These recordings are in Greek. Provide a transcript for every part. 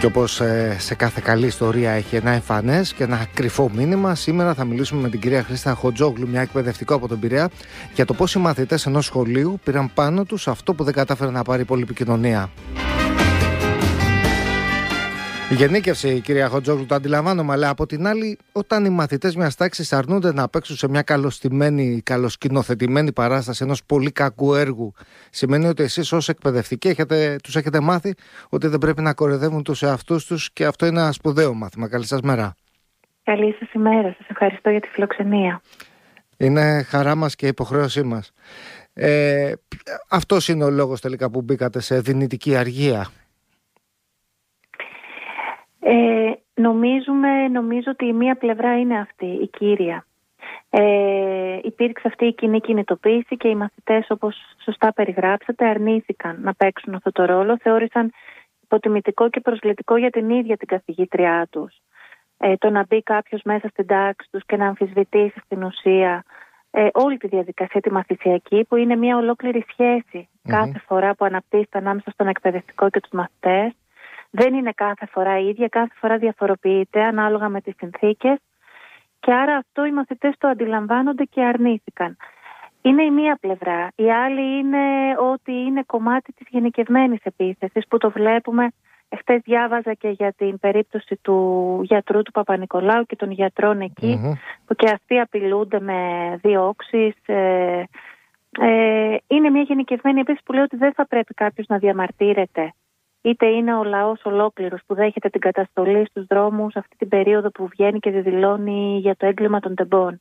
Και όπως σε κάθε καλή ιστορία έχει ένα εμφανές και ένα κρυφό μήνυμα, σήμερα θα μιλήσουμε με την κυρία Χρήστα Χοντζόγλου, μια εκπαιδευτικό από τον Πειραιά, για το πώς οι μαθητές ενός σχολείου πήραν πάνω τους αυτό που δεν κατάφερε να πάρει η πολυεπικοινωνία. Η γενίκευση, κυρία Χοντζόγλου, το αντιλαμβάνομαι, αλλά από την άλλη, όταν οι μαθητές μιας τάξης αρνούνται να παίξουν σε μια καλωστημένη, καλοσκηνοθετημένη παράσταση ενός πολύ κακού έργου, σημαίνει ότι εσείς ως εκπαιδευτικοί τους έχετε μάθει ότι δεν πρέπει να κοροϊδεύουν τους εαυτούς τους, και αυτό είναι ένα σπουδαίο μάθημα. Καλή σας μέρα. Καλή σας ημέρα. Σας ευχαριστώ για τη φιλοξενία. Είναι χαρά μας και υποχρέωσή μας. Αυτός είναι ο λόγος τελικά που μπήκατε σε δυνητική αργία? Νομίζω ότι η μία πλευρά είναι αυτή, η κύρια. Υπήρξε αυτή η κοινή κινητοποίηση και οι μαθητές, όπως σωστά περιγράψατε, αρνήθηκαν να παίξουν αυτό το ρόλο. Θεώρησαν υποτιμητικό και προσβλητικό για την ίδια την καθηγήτριά τους το να μπει κάποιος μέσα στην τάξη τους και να αμφισβητήσει στην ουσία όλη τη διαδικασία τη μαθησιακή, που είναι μια ολόκληρη σχέση κάθε φορά που αναπτύσσεται ανάμεσα στον εκπαιδευτικό και τους μαθητές. Δεν είναι κάθε φορά ίδια, κάθε φορά διαφοροποιείται ανάλογα με τις συνθήκες, και άρα αυτό οι μαθητές το αντιλαμβάνονται και αρνήθηκαν. Είναι η μία πλευρά. Η άλλη είναι ότι είναι κομμάτι της γενικευμένης επίθεσης που το βλέπουμε. Χτες διάβαζα και για την περίπτωση του γιατρού του Παπα-Νικολάου και των γιατρών εκεί, που και αυτοί απειλούνται με διώξεις. Είναι μια γενικευμένη επίθεση που λέει ότι δεν θα πρέπει κάποιος να διαμαρτύρεται. Είτε είναι ο λαός ολόκληρος που δέχεται την καταστολή στους δρόμους αυτή την περίοδο που βγαίνει και διδηλώνει για το έγκλημα των τεμπών.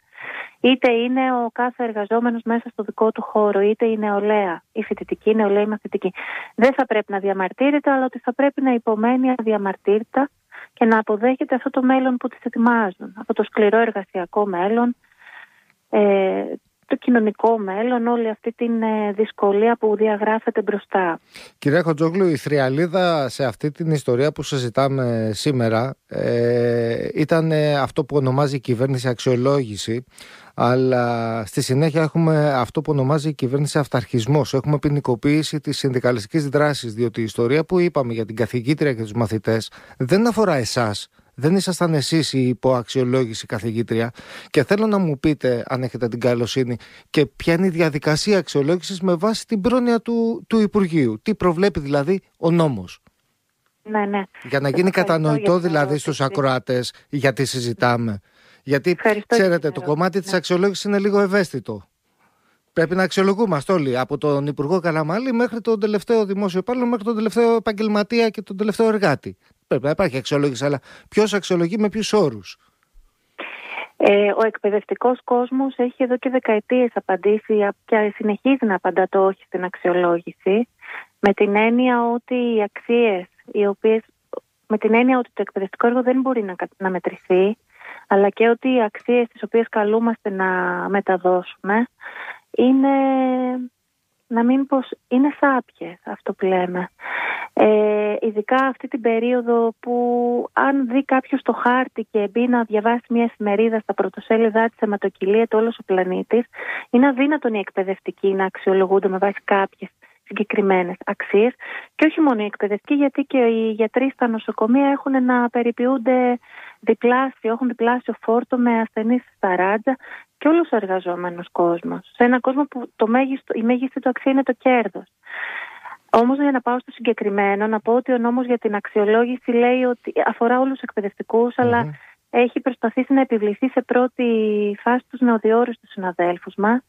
Είτε είναι ο κάθε εργαζόμενος μέσα στο δικό του χώρο, είτε η νεολαία, η φοιτητική, η νεολαία, η μαθητική. Δεν θα πρέπει να διαμαρτύρεται, αλλά ότι θα πρέπει να υπομένει αδιαμαρτύρητα και να αποδέχεται αυτό το μέλλον που της ετοιμάζουν. Αυτό το σκληρό εργασιακό μέλλον, το κοινωνικό μέλλον, όλη αυτή την δυσκολία που διαγράφεται μπροστά. Κυρία Χοντζόγλου, η θριαλίδα σε αυτή την ιστορία που συζητάμε σήμερα ήταν αυτό που ονομάζει η κυβέρνηση αξιολόγηση, αλλά στη συνέχεια έχουμε αυτό που ονομάζει η κυβέρνηση αυταρχισμός. Έχουμε ποινικοποίηση της συνδικαλιστικής δράσης, διότι η ιστορία που είπαμε για την καθηγήτρια και τους μαθητές δεν αφορά εσάς. Δεν ήσασταν εσείς η υποαξιολόγηση καθηγήτρια, και θέλω να μου πείτε, αν έχετε την καλοσύνη, και ποια είναι η διαδικασία αξιολόγησης με βάση την πρόνοια του Υπουργείου. Τι προβλέπει δηλαδή ο νόμος? Ναι. Για να γίνει κατανοητό δηλαδή στους ακροατές γιατί συζητάμε. Γιατί ξέρετε, το κομμάτι της αξιολόγησης είναι λίγο ευαίσθητο. Πρέπει να αξιολογούμαστε όλοι, από τον Υπουργό Καραμανλή μέχρι τον τελευταίο δημόσιο υπάλληλο, μέχρι τον τελευταίο επαγγελματία και τον τελευταίο εργάτη. Πρέπει να υπάρχει αξιολόγηση, αλλά ποιος αξιολογεί με ποιους όρους? Ο εκπαιδευτικός κόσμος έχει εδώ και δεκαετίες απαντήσει και συνεχίζει να απαντά το όχι στην αξιολόγηση, με την έννοια ότι οι αξίες, με την έννοια ότι το εκπαιδευτικό έργο δεν μπορεί να μετρηθεί, αλλά και ότι οι αξίες τις οποίες καλούμαστε να μεταδώσουμε είναι, να μην πως, είναι σάπιες, αυτό που λέμε. Ειδικά αυτή την περίοδο που αν δει κάποιος το χάρτη και μπει να διαβάσει μια εφημερίδα στα πρωτοσέλιδά της, αιματοκυλίεται όλος ο πλανήτης, είναι αδύνατον οι εκπαιδευτικοί να αξιολογούνται με βάση κάποιες συγκεκριμένες αξίες, και όχι μόνο οι εκπαιδευτικοί, γιατί και οι γιατροί στα νοσοκομεία έχουν να περιποιούνται έχουν διπλάσιο φόρτο με ασθενείς στα ράτζα, και όλος ο εργαζόμενος κόσμος, σε έναν κόσμο που η μέγιστη του αξία είναι το κέρδος. Όμως, για να πάω στο συγκεκριμένο, να πω ότι ο νόμος για την αξιολόγηση λέει ότι αφορά όλους τους εκπαιδευτικούς, αλλά έχει προσπαθήσει να επιβληθεί σε πρώτη φάση τους νεοδιόριστους συναδέλφους μας.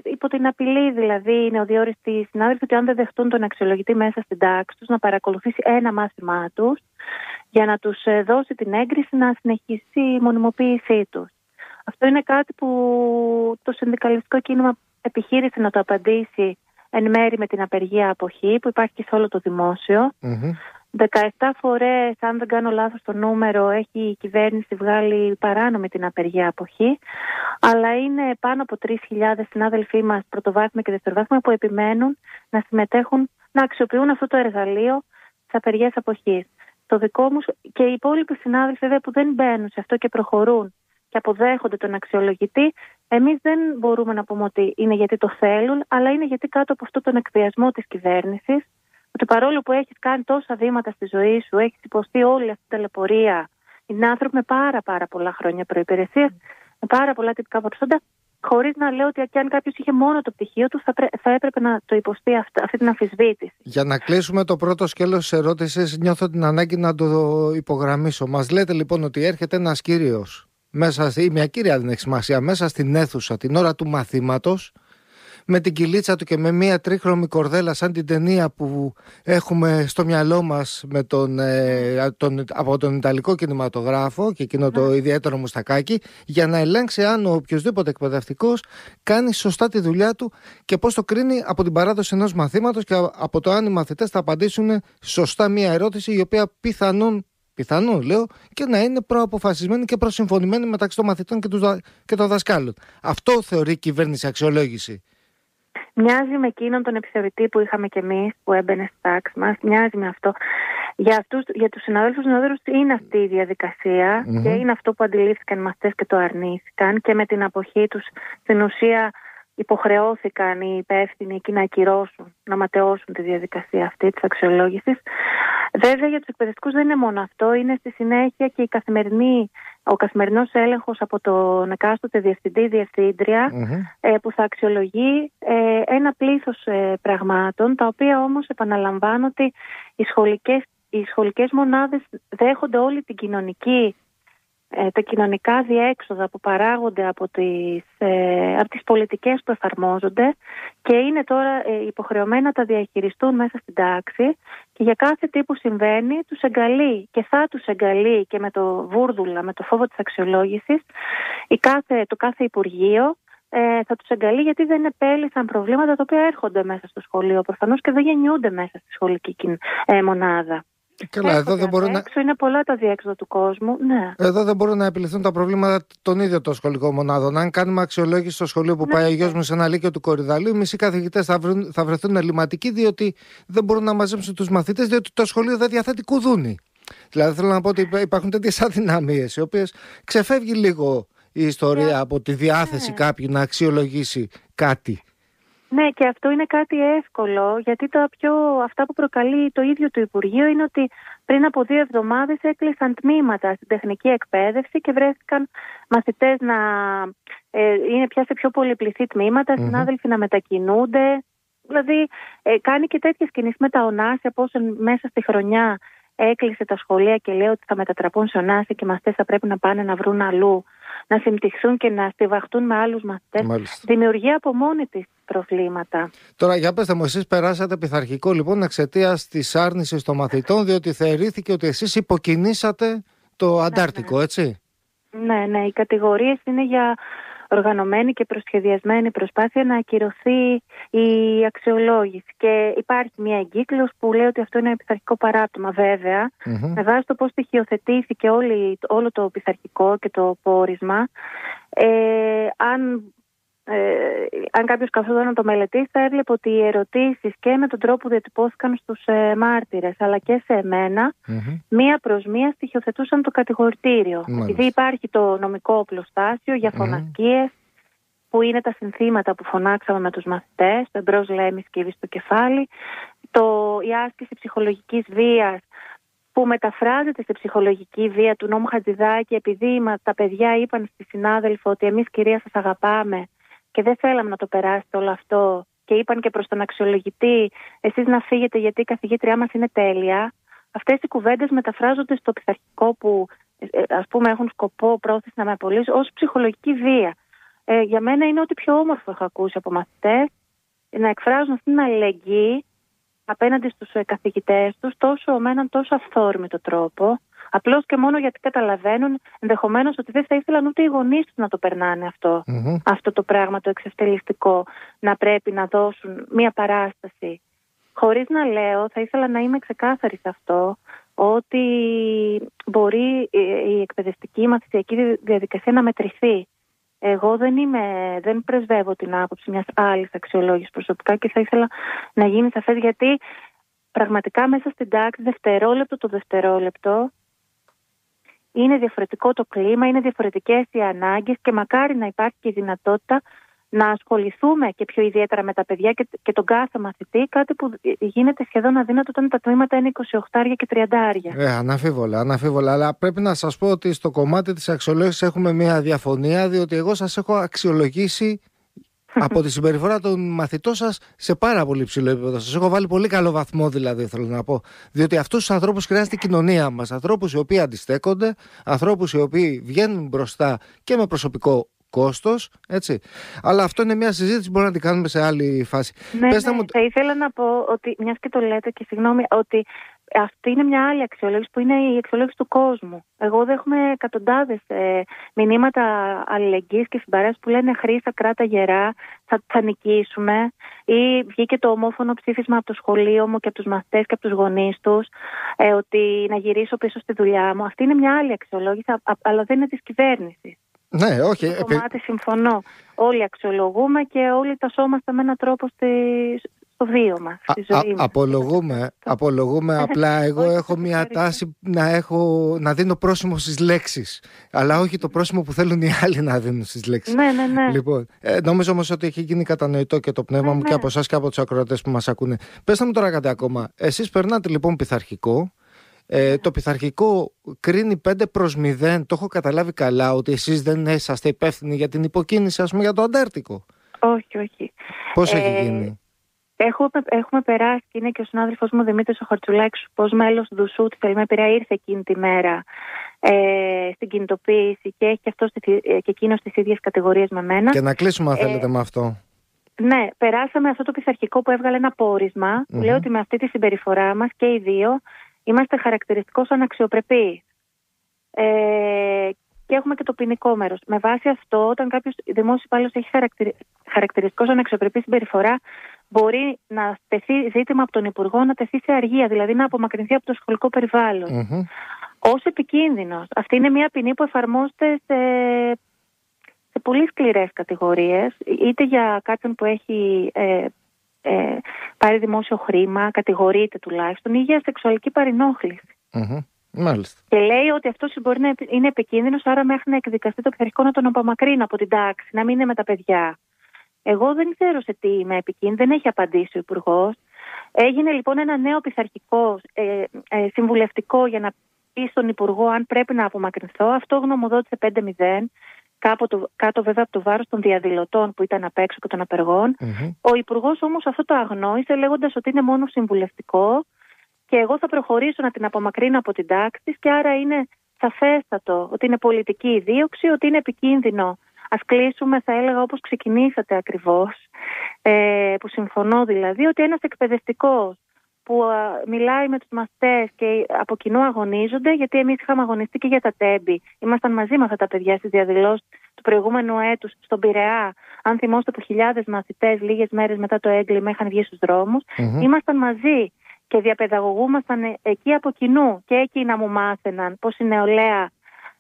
Υπό την απειλή δηλαδή οι νεοδιόριστοι συνάδελφοι ότι αν δεν δεχτούν τον αξιολογητή μέσα στην τάξη τους, να παρακολουθήσει ένα μάθημά τους για να τους δώσει την έγκριση να συνεχίσει η μονιμοποίησή τους. Αυτό είναι κάτι που το συνδικαλιστικό κίνημα επιχείρησε να το απαντήσει εν μέρη με την απεργία αποχή που υπάρχει και σε όλο το δημόσιο. 17 φορές, αν δεν κάνω λάθος το νούμερο, έχει η κυβέρνηση βγάλει παράνομη την απεργία αποχή, αλλά είναι πάνω από 3.000 συνάδελφοί μας πρωτοβάθμια και δευτεροβάθμια που επιμένουν να συμμετέχουν, να αξιοποιούν αυτό το εργαλείο της απεργίας αποχής. Το δικό μου και οι υπόλοιποι συνάδελφοι βέβαια που δεν μπαίνουν σε αυτό και προχωρούν και αποδέχονται τον αξιολογητή, εμείς δεν μπορούμε να πούμε ότι είναι γιατί το θέλουν, αλλά είναι γιατί κάτω από αυτό τον εκβιασμό της κυβέρνησης, Ότι παρόλο που έχεις κάνει τόσα βήματα στη ζωή σου, έχεις υποστεί όλη αυτή την ταλαιπωρία, είναι άνθρωποι με πάρα πολλά χρόνια προϋπηρεσίας, με πάρα πολλά τυπικά προσόντα, χωρίς να λέω ότι αν κάποιος είχε μόνο το πτυχίο του, θα έπρεπε να το υποστεί αυτή την αμφισβήτηση. Για να κλείσουμε το πρώτο σκέλος της ερώτησης, νιώθω την ανάγκη να το υπογραμμίσω. Μας λέτε λοιπόν ότι έρχεται ένας κύριος, ή μια κύρια δεν έχει σημασία, μέσα στην αίθουσα την ώρα του μαθήματος, με την κυλίτσα του και με μια τρίχρωμη κορδέλα σαν την ταινία που έχουμε στο μυαλό μας με από τον Ιταλικό κινηματογράφο και εκείνο το ιδιαίτερο μουστακάκι, για να ελέγξει αν ο οποιοσδήποτε εκπαιδευτικός κάνει σωστά τη δουλειά του και πώς το κρίνει από την παράδοση ενός μαθήματος και από το αν οι μαθητές θα απαντήσουν σωστά μια ερώτηση η οποία πιθανόν λέω, και να είναι προαποφασισμένη και προσυμφωνημένη μεταξύ των μαθητών και των δασκάλων. Αυτό θεωρεί η κυβέρνηση αξιολόγηση. Μοιάζει με εκείνον τον επιθεωρητή που είχαμε κι εμείς, που έμπαινε στη τάξη μας. Μοιάζει με αυτό. Για τους συναδέλφους είναι αυτή η διαδικασία και είναι αυτό που αντιλήφθηκαν οι μαθητές και το αρνήθηκαν, και με την αποχή τους στην ουσία υποχρεώθηκαν οι υπεύθυνοι εκεί να ακυρώσουν, να ματαιώσουν τη διαδικασία αυτή της αξιολόγησης. Βέβαια για τους εκπαιδευτικούς δεν είναι μόνο αυτό, είναι στη συνέχεια και ο καθημερινός έλεγχος από τον εκάστοτε διευθυντή-διευθύντρια που θα αξιολογεί ένα πλήθος πραγμάτων, τα οποία όμως επαναλαμβάνω ότι οι σχολικές μονάδες δέχονται όλη την τα κοινωνικά διέξοδα που παράγονται από τις πολιτικές που εφαρμόζονται και είναι τώρα υποχρεωμένοι να τα διαχειριστούν μέσα στην τάξη, και για κάθε τι που συμβαίνει τους εγκαλεί και θα τους εγκαλεί και με το βούρδουλα, με το φόβο της αξιολόγησης το κάθε Υπουργείο θα τους εγκαλεί, γιατί δεν επέλυσαν προβλήματα τα οποία έρχονται μέσα στο σχολείο προφανώς και δεν γεννιούνται μέσα στη σχολική μονάδα. Καλά, εδώ δεν είναι πολλά τα διέξοδα του κόσμου. Ναι. Εδώ δεν μπορούν να επιληθούν τα προβλήματα των ίδιων των σχολικών μονάδων. Αν κάνουμε αξιολόγηση στο σχολείο που πάει ο γιος μου σε ένα λύκειο του Κορυδαλίου, οι μισοί καθηγητές θα βρεθούν ελληματικοί, διότι δεν μπορούν να μαζέψουν τους μαθητές, διότι το σχολείο δεν διαθέτει κουδούνι. Δηλαδή, θέλω να πω ότι υπάρχουν τέτοιες αδυναμίες, οι οποίες ξεφεύγει λίγο η ιστορία από τη διάθεση κάποιου να αξιολογήσει κάτι. Ναι, και αυτό είναι κάτι εύκολο, γιατί αυτά που προκαλεί το ίδιο το Υπουργείο είναι ότι πριν από 2 εβδομάδες έκλεισαν τμήματα στην τεχνική εκπαίδευση και βρέθηκαν μαθητές να είναι πια σε πιο πολυπληθή τμήματα, συνάδελφοι να μετακινούνται. Δηλαδή κάνει και τέτοιες κινήσεις με τα ονάσια, πώς μέσα στη χρονιά έκλεισε τα σχολεία και λέει ότι θα μετατραπούν σε ονάσια και οι μαθητές θα πρέπει να πάνε να βρουν αλλού, να συμπτυχθούν και να στιβαχτούν με άλλους μαθητές. Μάλιστα. Δημιουργεί από μόνη της προβλήματα. Τώρα για πέστε μου, εσείς περάσατε πειθαρχικό λοιπόν εξαιτίας της άρνησης των μαθητών, διότι θεωρήθηκε ότι εσείς υποκινήσατε το Αντάρτικο, έτσι? Ναι, οι κατηγορίες είναι για οργανωμένη και προσχεδιασμένη προσπάθεια να ακυρωθεί η αξιολόγηση. Και υπάρχει μια εγκύκλωση που λέει ότι αυτό είναι πειθαρχικό παράπτωμα. Βέβαια, με βάση το πώς στοιχειοθετήθηκε όλο το πειθαρχικό και το πόρισμα, αν κάποιος καθόταν να το μελετήσει, θα έβλεπε ότι οι ερωτήσεις και με τον τρόπο που διατυπώθηκαν στους μάρτυρες αλλά και σε εμένα, μία προς μία στοιχειοθετούσαν το κατηγορητήριο. Επειδή υπάρχει το νομικό οπλοστάσιο για φωνασκίες, που είναι τα συνθήματα που φωνάξαμε με τους μαθητές, το εμπρός λέμι σκύβει στο κεφάλι, η άσκηση ψυχολογικής βίας που μεταφράζεται σε ψυχολογική βία του νόμου Χατζηδάκη, επειδή τα παιδιά είπαν στη συνάδελφο ότι εμείς κυρία σας αγαπάμε και δεν θέλαμε να το περάσετε όλο αυτό, και είπαν και προς τον αξιολογητή εσείς να φύγετε γιατί η καθηγήτριά μας είναι τέλεια. Αυτές οι κουβέντες μεταφράζονται στο πειθαρχικό που ας πούμε έχουν σκοπό πρόθεση να με απολύσουν ως ψυχολογική βία. Για μένα είναι ό,τι πιο όμορφο έχω ακούσει από μαθητές, να εκφράζουν αυτήν την αλληλεγγύη απέναντι στους καθηγητές τους τόσο με έναν τόσο αυθόρμητο τρόπο, απλώς και μόνο γιατί καταλαβαίνουν ενδεχομένως ότι δεν θα ήθελαν ούτε οι γονείς τους να το περνάνε αυτό το πράγμα το εξευτελιστικό, να πρέπει να δώσουν μία παράσταση. Χωρίς να λέω, θα ήθελα να είμαι ξεκάθαρη σε αυτό, ότι μπορεί η εκπαιδευτική μαθησιακή διαδικασία να μετρηθεί. Εγώ δεν πρεσβεύω την άποψη μιας άλλης αξιολόγησης προσωπικά και θα ήθελα να γίνει σαφές, γιατί πραγματικά μέσα στην τάξη δευτερόλεπτο το δευτερόλεπτο είναι διαφορετικό το κλίμα, είναι διαφορετικές οι ανάγκες και μακάρι να υπάρχει και η δυνατότητα να ασχοληθούμε και πιο ιδιαίτερα με τα παιδιά και τον κάθε μαθητή, κάτι που γίνεται σχεδόν αδύνατο όταν τα τμήματα είναι 28 και 30. Αναφίβολα. Αλλά πρέπει να σας πω ότι στο κομμάτι της αξιολόγησης έχουμε μια διαφωνία, διότι εγώ σας έχω αξιολογήσει από τη συμπεριφορά των μαθητών σας σε πάρα πολύ ψηλό επίπεδο. Σας έχω βάλει πολύ καλό βαθμό, δηλαδή, θέλω να πω. Διότι αυτούς τους ανθρώπους χρειάζεται η κοινωνία μας. Ανθρώπους οι οποίοι αντιστέκονται, ανθρώπους οι οποίοι βγαίνουν μπροστά και με προσωπικό κόστος, έτσι. Αλλά αυτό είναι μια συζήτηση που μπορούμε να την κάνουμε σε άλλη φάση. Ναι, θα ήθελα να πω ότι, μιας και το λέτε και συγγνώμη, ότι αυτή είναι μια άλλη αξιολόγηση που είναι η αξιολόγηση του κόσμου. Εγώ δέχομαι εκατοντάδες μηνύματα αλληλεγγύης και συμπαράστασης που λένε Χρήσα, κράτα γερά, θα νικήσουμε. Ή βγήκε το ομόφωνο ψήφισμα από το σχολείο μου και από τους μαθητές και από τους γονείς τους, ότι να γυρίσω πίσω στη δουλειά μου. Αυτή είναι μια άλλη αξιολόγηση, αλλά δεν είναι της κυβέρνησης. Ναι, όχι. Στο κομμάτι συμφωνώ. Όλοι αξιολογούμε και όλοι τασσόμαστε με έναν τρόπο στο βίο μας, στη ζωή μας. Απολογούμε. Απλά εγώ έχω μια τάση να δίνω πρόσημο στις λέξεις. Αλλά όχι το πρόσημο που θέλουν οι άλλοι να δίνουν στις λέξεις. Ναι. Λοιπόν, νομίζω όμως ότι έχει γίνει κατανοητό και το πνεύμα μου και από εσάς και από τους ακροατές που μας ακούνε. Πέστε μου τώρα κάτι ακόμα. Εσείς περνάτε λοιπόν πειθαρχικό. Το πειθαρχικό κρίνει 5-0. Το έχω καταλάβει καλά ότι εσείς δεν είσαστε υπεύθυνοι για την υποκίνηση, ας πούμε, για το Αντάρτικο? Όχι. Πώς έχει γίνει? Έχουμε περάσει, και είναι και ο συνάδελφος μου Δημήτρης ο Χαρτσουλάκης, πως μέλος του ΔΟΥΣΟΥ τη Θελημαία Πειραιά ήρθε εκείνη τη μέρα στην κινητοποίηση και έχει και εκείνος τις ίδιες κατηγορίες με μένα. Και να κλείσουμε αν θέλετε με αυτό. Ναι, περάσαμε αυτό το πειθαρχικό που έβγαλε ένα πόρισμα που λέει ότι με αυτή τη συμπεριφορά μας και οι δύο είμαστε χαρακτηριστικώς αναξιοπρεπείς. Και έχουμε και το ποινικό μέρος. Με βάση αυτό, όταν κάποιος δημόσιος υπάλληλος έχει χαρακτηριστικώς αναξιοπρεπή συμπεριφορά, μπορεί να τεθεί ζήτημα από τον Υπουργό να τεθεί σε αργία, δηλαδή να απομακρυνθεί από το σχολικό περιβάλλον. Ως επικίνδυνος. Αυτή είναι μια ποινή που εφαρμόζεται σε πολύ σκληρές κατηγορίες, είτε για κάποιον που έχει πάρει δημόσιο χρήμα, κατηγορείται τουλάχιστον, ή για σεξουαλική παρενόχληση. Μάλιστα. Και λέει ότι αυτό μπορεί να είναι επικίνδυνος, άρα μέχρι να εκδικαστεί το πειθαρχικό να τον απομακρύνει από την τάξη, να μην είναι με τα παιδιά. Εγώ δεν ξέρω σε τι είμαι επικίνδυνη, δεν έχει απαντήσει ο Υπουργός. Έγινε λοιπόν ένα νέο πειθαρχικό συμβουλευτικό για να πει στον Υπουργό αν πρέπει να απομακρυνθώ. Αυτό γνωμοδότησε 5-0. Κάτω βέβαια από το βάρος των διαδηλωτών που ήταν απ' έξω και των απεργών. Ο Υπουργός όμως αυτό το αγνόησε, λέγοντας ότι είναι μόνο συμβουλευτικό και εγώ θα προχωρήσω να την απομακρύνω από την τάξη της, και άρα είναι σαφέστατο ότι είναι πολιτική η δίωξη, ότι είναι επικίνδυνο. Ας κλείσουμε, θα έλεγα, όπως ξεκινήσατε ακριβώς, που συμφωνώ δηλαδή, ότι ένας εκπαιδευτικός που μιλάει με τους μαθητές και από κοινού αγωνίζονται, γιατί εμείς είχαμε αγωνιστεί και για τα τέμπη. Ήμασταν μαζί με αυτά τα παιδιά στις διαδηλώσεις του προηγούμενου έτους στον Πειραιά. Αν θυμόστε, που χιλιάδες μαθητές λίγες μέρες μετά το έγκλημα είχαν βγει στους δρόμους. Ήμασταν μαζί και διαπαιδαγωγούμασταν εκεί από κοινού. Και εκεί να μου μάθαιναν πως η νεολαία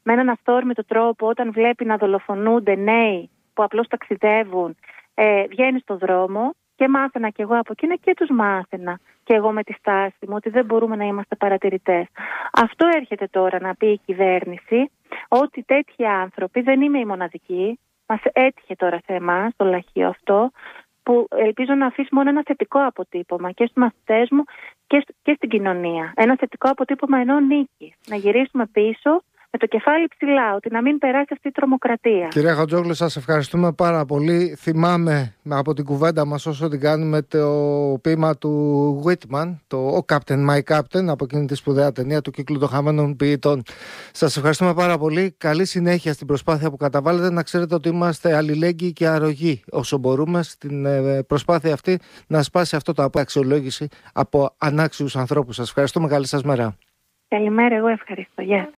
με έναν αυθόρμητο τρόπο, όταν βλέπει να δολοφονούνται νέοι που απλώς ταξιδεύουν, βγαίνει στον δρόμο. Και μάθαινα κι εγώ από εκείνα και τους μάθαινα και εγώ με τη στάση μου ότι δεν μπορούμε να είμαστε παρατηρητές. Αυτό έρχεται τώρα να πει η κυβέρνηση, ότι τέτοιοι άνθρωποι, δεν είμαι η μοναδική, μας έτυχε τώρα σε εμάς το λαχείο αυτό, που ελπίζω να αφήσει μόνο ένα θετικό αποτύπωμα και στους μαθητές μου και στην κοινωνία. Ένα θετικό αποτύπωμα ενώ νίκη. Να γυρίσουμε πίσω με το κεφάλι ψηλά, ότι να μην περάσει αυτή η τρομοκρατία. Κυρία Χατζόγλου, σας ευχαριστούμε πάρα πολύ. Θυμάμαι από την κουβέντα μας όσο την κάνουμε το ποίημα του Whitman, το «Ο Captain, My Captain», από εκείνη τη σπουδαία ταινία του κύκλου των χαμένων ποιητών. Σας ευχαριστούμε πάρα πολύ. Καλή συνέχεια στην προσπάθεια που καταβάλλετε. Να ξέρετε ότι είμαστε αλληλέγγυοι και αρρωγοί όσο μπορούμε στην προσπάθεια αυτή να σπάσει αυτό το αξιολόγηση από ανάξιους ανθρώπους. Σας ευχαριστούμε. Καλή σας μέρα. Καλημέρα, εγώ ευχαριστώ. Γεια.